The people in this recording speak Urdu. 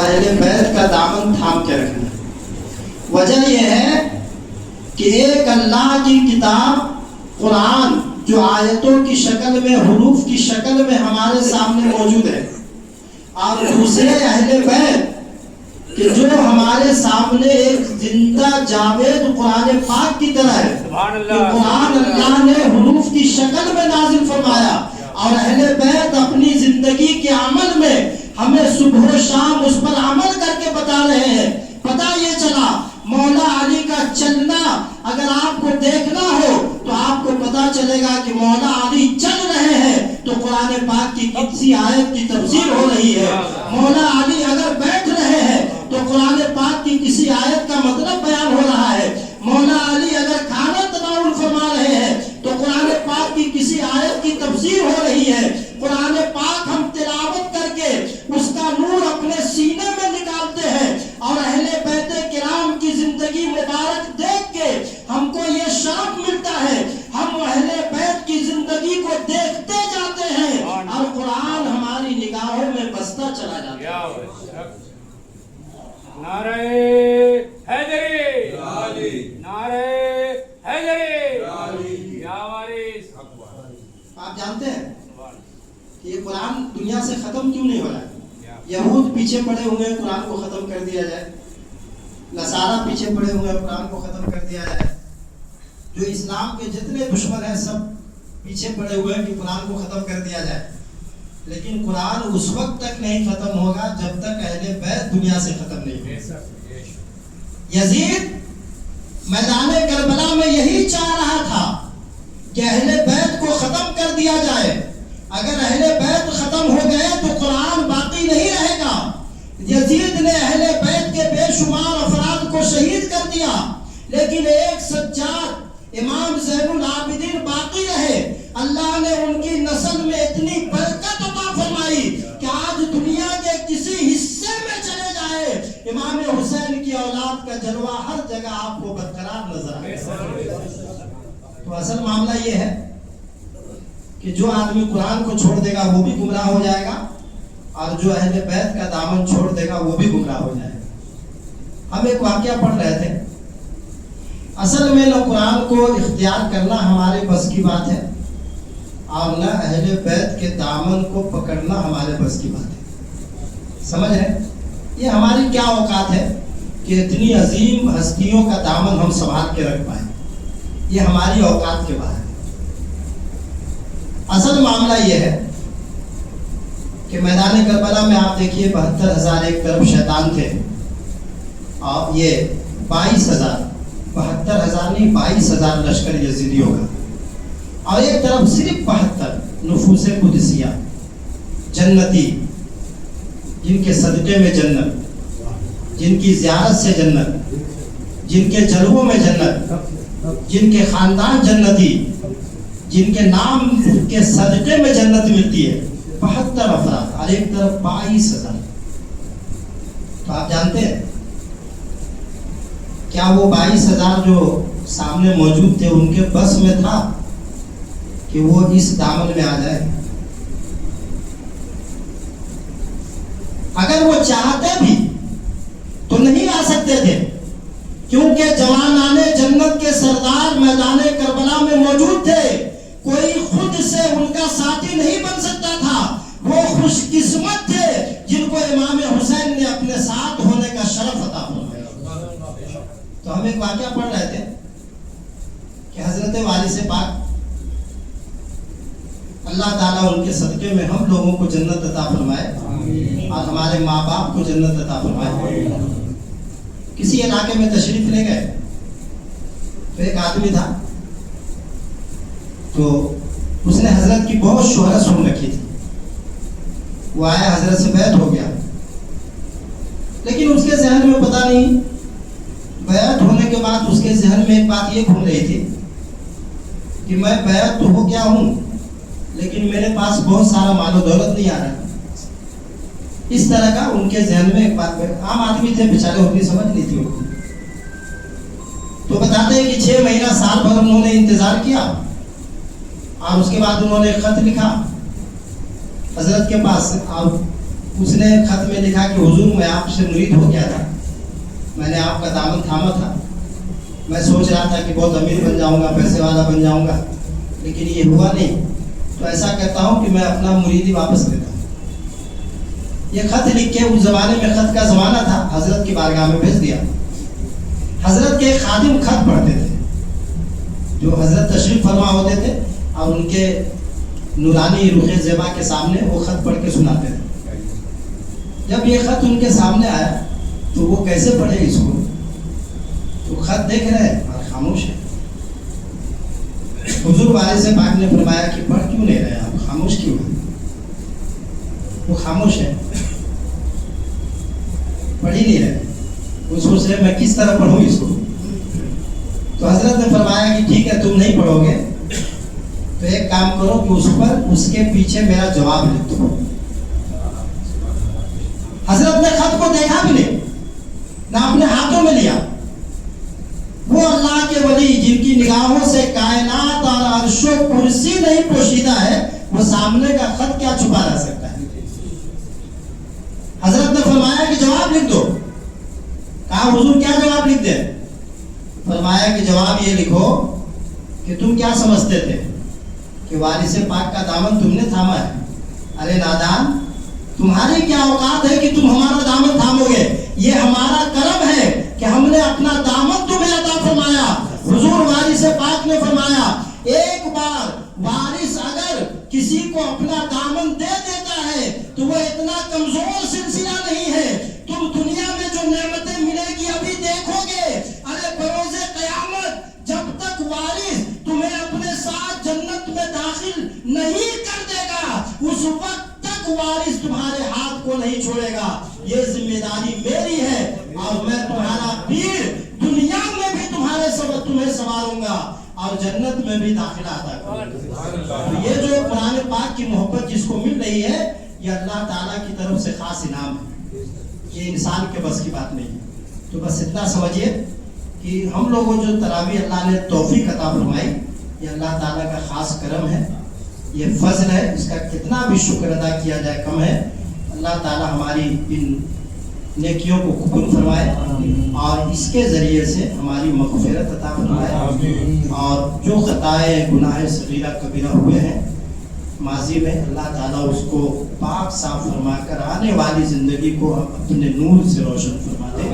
اہل بیت کا دامن تھام کے رکھنا. وجہ یہ ہے کہ ایک اللہ کی کتاب قرآن جو آیتوں کی شکل میں، حروف کی شکل میں ہمارے سامنے موجود ہے، اور دوسرے اہل بیت کہ جو ہمارے سامنے ایک زندہ جاوید قرآن پاک کی طرح ہے. قرآن اللہ نے حروف کی شکل میں نازل فرمایا، اور اہل بیت اپنی زندگی کے عمل میں ہمیں صبح و شام اس پر عمل کر کے بتا رہے ہیں. پتہ یہ چلا مولا علی کا چلنا اگر آپ کو دیکھنا ہو تو آپ کو پتا چلے گا کہ مولا علی چل رہے ہیں تو قرآن پاک کی کسی آیت کی تفسیر ہو رہی ہے. مولا علی اگر بیٹھ رہے ہیں تو قرآن پاک کی کسی آیت کا مطلب بیان ہو رہا ہے. مولا علی اگر کھانا تناول فرما رہے ہیں تو قرآن پاک کی کسی آیت کی تفسیر ہو رہی ہے. قرآن پاک ہم تلاوت کر کے اس کا نور اپنے سینے میں نکالتے ہیں، اور اہل بیت کرام کی زندگی مبارک دیکھ کے ہم کو یہ شرف ملتا ہے. ہم اہل بیت کی زندگی کو دیکھتے جاتے ہیں اور قرآن ہماری نگاہوں میں بستا چلا جاتا ہے. نعرہ حیدری، نعرہ حیدری، یا وارث. آپ جانتے ہیں کہ یہ قرآن دنیا سے ختم کیوں نہیں ہو رہا ہے؟ یہود پیچھے پڑے ہوئے ہیں قرآن کو ختم کر دیا جائے، نصارہ پیچھے پڑے ہوئے ہیں قرآن کو ختم کر دیا جائے، جو اسلام کے جتنے دشمن ہیں سب پیچھے پڑے ہوئے ہیں کہ قرآن کو ختم کر دیا جائے. لیکن قرآن اس وقت تک نہیں ختم ہوگا جب تک اہل بیت دنیا سے ختم نہیں ہوگا. یزید میدان کربلا میں یہی چاہ رہا تھا کہ اہل بیت کو ختم کر دیا جائے. اگر اہل بیت ختم ہو گئے تو قرآن باقی نہیں رہے گا. یزید نے اہل بیت کے بے شمار افراد کو شہید کر دیا، لیکن ایک سجاد امام زین العابدین باقی رہے. اللہ نے ان کی نسل میں اتنی برکت عطا فرمائی کہ آج دنیا کے کسی حصے میں چلے جائے امام حسین کی اولاد کا جلوہ ہر جگہ آپ کو برقرار نظر آئے. تو اصل معاملہ یہ ہے کہ جو آدمی قرآن کو چھوڑ دے گا وہ بھی گمراہ ہو جائے گا، اور جو اہل بیت کا دامن چھوڑ دے گا وہ بھی گمراہ ہو جائے گا. ہم ایک واقعہ پڑھ رہے تھے. اصل میں نہ قرآن کو اختیار کرنا ہمارے بس کی بات ہے، اور نہ اہل بیت کے دامن کو پکڑنا ہمارے بس کی بات ہے. سمجھ رہے؟ یہ ہماری کیا اوقات ہے کہ اتنی عظیم ہستیوں کا دامن ہم سنبھال کے رکھ پائیں. یہ ہماری اوقات کے باہر ہے. اصل معاملہ یہ ہے کہ میدان کربلا میں آپ دیکھیے 72,000 ایک طرف شیطان تھے، اور یہ 22,000 72,000 نہیں 22,000 لشکر یزیدیوں کا، اور ایک طرف صرف 72 نفوس قدسیہ جنتی، جن کے صدقے میں جنت، جن کی زیارت سے جنت، جن کے جلووں میں جنت، جن کے خاندان جنتی، جن کے نام کے صدقے میں جنت ملتی ہے. 72 افراد اور ایک طرف 22,000. تو آپ جانتے ہیں کیا وہ 22,000 جو سامنے موجود تھے ان کے بس میں تھا کہ وہ اس دامن میں آ جائے؟ اگر وہ چاہتے بھی تو نہیں آ سکتے تھے، کیونکہ جوانان جنت کے سردار میدان کربلا میں موجود تھے. کوئی خود سے ان کا ساتھی نہیں بن سکتا تھا. وہ خوش قسمت تھے جن کو امام حسین نے اپنے ساتھ ہونے کا شرف عطا فرمایا. تو ہم ایک واقعہ پڑھ رہے تھے کہ حضرت وارث پاک اللہ تعالیٰ ان کے صدقے میں ہم لوگوں کو جنت عطا فرمائے اور ہمارے ماں باپ کو جنت عطا فرمائے. کسی علاقے میں تشریف لے گئے تو ایک آدمی تھا، تو اس نے حضرت کی بہت شہرت سن رکھی تھی. وہ آیا، حضرت سے بیعت ہو گیا، لیکن اس کے ذہن میں پتہ نہیں، بیعت ہونے کے بعد اس کے ذہن میں ایک بات یہ گھوم رہی تھی کہ میں بیعت تو ہو گیا ہوں لیکن میرے پاس بہت سارا مال و دولت نہیں آ رہا. اس طرح کا ان کے ذہن میں ایک بات، عام آدمی تھے بیچارے، اتنی سمجھ نہیں تھی. تو بتاتے ہیں کہ 6 مہینہ سال بھر انہوں نے انتظار کیا، اور اس کے بعد انہوں نے خط لکھا حضرت کے پاس، اور اس نے خط میں لکھا کہ حضور میں آپ سے مرید ہو گیا تھا, میں نے آپ کا دامن تھاما تھا, میں سوچ رہا تھا کہ بہت امیر بن جاؤں گا, پیسے والا بن جاؤں گا, لیکن یہ ہوا نہیں, تو ایسا کہتا ہوں کہ میں اپنا مریدی واپس لیتا ہوں. یہ خط لکھ کے, اس زمانے میں خط کا زمانہ تھا, حضرت کی بارگاہ میں بھیج دیا. حضرت کے خادم خط پڑھتے تھے, جو حضرت تشریف فرما ہوتے تھے, اور ان کے نورانی روح زیبا کے سامنے وہ خط پڑھ کے سناتے تھے. جب یہ خط ان کے سامنے آیا تو وہ کیسے پڑھے اس کو, تو خط دیکھ رہے اور خاموش ہے. حضور وارث پاک نے فرمایا کہ پڑھ کیوں نہیں رہے آپ, خاموش کیوں ہیں؟ وہ خاموش ہے, پڑھ ہی نہیں رہے. وہ سوچ رہے میں کس طرح پڑھوں اس کو. تو حضرت نے فرمایا کہ ٹھیک ہے, تم نہیں پڑھو گے تو ایک کام کرو کہ اس پر اس کے پیچھے میرا جواب لکھ دو. حضرت نے خط کو دیکھا بھی نہیں, نہ اپنے ہاتھوں میں لیا. وہ اللہ کے ولی جن کی نگاہوں سے کائنات اور عرش و کرسی نہیں پوشیدہ ہے, وہ سامنے کا خط کیا چھپا رہ سکتا ہے. حضرت نے فرمایا کہ جواب لکھ دو. کہا حضور کیا جواب لکھ دیں؟ فرمایا کہ جواب یہ لکھو کہ تم کیا سمجھتے تھے کہ وارث پاک کا دامن تم نے تھاما ہے. ارے نادان, تمہاری کیا اوقات ہے کہ تم ہمارا دامن تھامو گے؟ یہ ہمارا کرم ہے کہ ہم نے اپنا دامن تمہیں عطا فرمایا. حضور وارث پاک نے فرمایا ایک بار وارث اگر کسی کو اپنا دامن دے دیتا ہے تو وہ اتنا کمزور سلسلہ نہیں ہے. تم دنیا میں جو نعمتیں ملے گی ابھی دیکھو گے. ارے بروز قیامت جب تک وارث تمہیں اپنے ساتھ جنت میں داخل نہیں کر دے گا, اس وقت تک وارث تمہارے ہاتھ کو نہیں چھوڑے گا. یہ ذمہ داری میری ہے اور میں تمہارا پیر دنیا میں بھی تمہیں سنواروں گا اور جنت میں بھی داخلہ عطا کروں گا. یہ جو قرآن پاک کی محبت جس کو مل رہی ہے, یہ اللہ تعالیٰ کی طرف سے خاص انعام ہے, یہ انسان کے بس کی بات نہیں ہے. تو بس اتنا سمجھیے کہ ہم لوگوں جو تراویح اللہ نے توفیق عطا فرمائی, یہ اللہ تعالیٰ کا خاص کرم ہے, یہ فضل ہے. اس کا کتنا بھی شکر ادا کیا جائے کم ہے. اللہ تعالیٰ ہماری ان نیکیوں کو قبول فرمائے اور اس کے ذریعے سے ہماری مغفرت عطا فرمائے. اور جو خطائیں گناہ صغیرہ کبیرہ ہوئے ہیں ماضی میں, اللہ تعالیٰ اس کو پاک صاف فرما کر آنے والی زندگی کو اپنے نور سے روشن فرما دے.